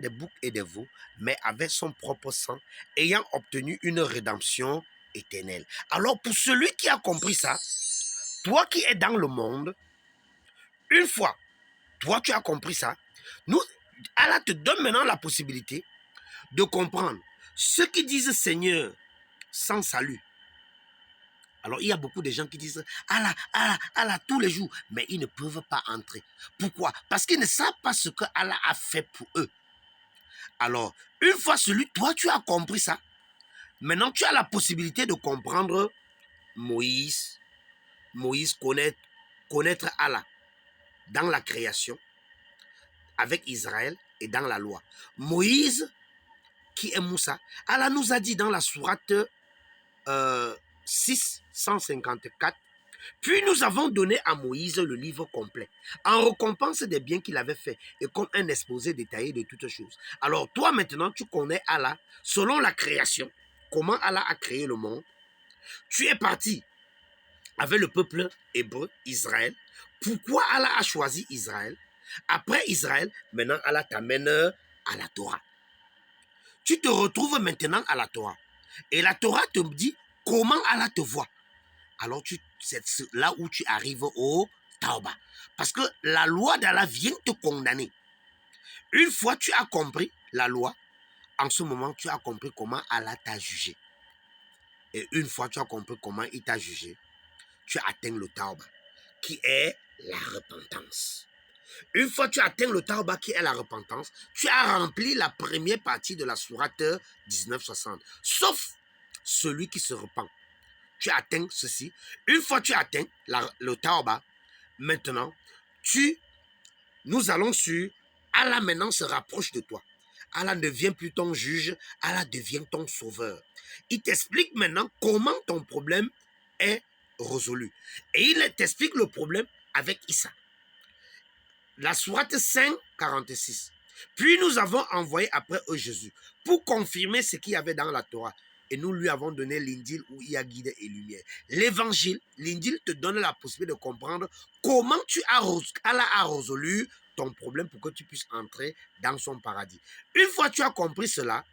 des boucs et des veaux, mais avec son propre sang, ayant obtenu une rédemption éternelle. Alors pour celui qui a compris ça, toi qui es dans le monde, une fois, toi tu as compris ça, nous, Allah te donne maintenant la possibilité de comprendre. Ceux qui disent Seigneur sans salut. Alors il y a beaucoup de gens qui disent Allah, Allah, Allah tous les jours, mais ils ne peuvent pas entrer. Pourquoi? Parce qu'ils ne savent pas ce que Allah a fait pour eux. Alors, une fois toi tu as compris ça, maintenant tu as la possibilité de comprendre Moïse connaître Allah dans la création, avec Israël et dans la loi. Moïse, qui est Moussa, Allah nous a dit dans la sourate 654, puis nous avons donné à Moïse le livre complet, en récompense des biens qu'il avait fait, et comme un exposé détaillé de toutes choses. Alors toi maintenant, tu connais Allah, selon la création, comment Allah a créé le monde. Tu es parti avec le peuple hébreu, Israël. Pourquoi Allah a choisi Israël? Après Israël, maintenant Allah t'amène à la Torah. Tu te retrouves maintenant à la Torah. Et la Torah te dit comment Allah te voit. Alors c'est là où tu arrives au Tauba. Parce que la loi d'Allah vient te condamner. Une fois tu as compris la loi, en ce moment tu as compris comment Allah t'a jugé. Et une fois tu as compris comment il t'a jugé, tu atteins le Tauba, qui est la repentance. Une fois tu atteins le Tauba, qui est la repentance, tu as rempli la première partie de la sourate 1960. Sauf celui qui se repent. Tu atteins ceci. Une fois tu atteins le Tauba, maintenant, nous allons sur Allah maintenant se rapproche de toi. Allah ne devient plus ton juge, Allah devient ton sauveur. Il t'explique maintenant comment ton problème est résolu. Et il t'explique le problème avec Issa. La sourate 5:46. Puis nous avons envoyé après eux Jésus pour confirmer ce qu'il y avait dans la Torah. Et nous lui avons donné l'Injil où il y a guide et lumière. L'évangile, l'Injil te donne la possibilité de comprendre comment Allah a résolu ton problème pour que tu puisses entrer dans son paradis. Une fois que tu as compris cela,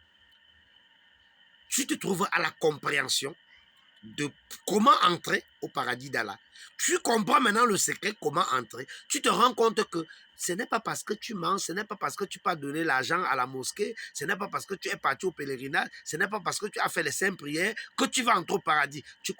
tu te trouves à la compréhension de comment entrer au paradis d'Allah. Tu comprends maintenant le secret, comment entrer. Tu te rends compte que ce n'est pas parce que tu mens, ce n'est pas parce que tu peux donner l'argent à la mosquée, ce n'est pas parce que tu es parti au pèlerinage, ce n'est pas parce que tu as fait les 5 prières que tu vas entrer au paradis. Tu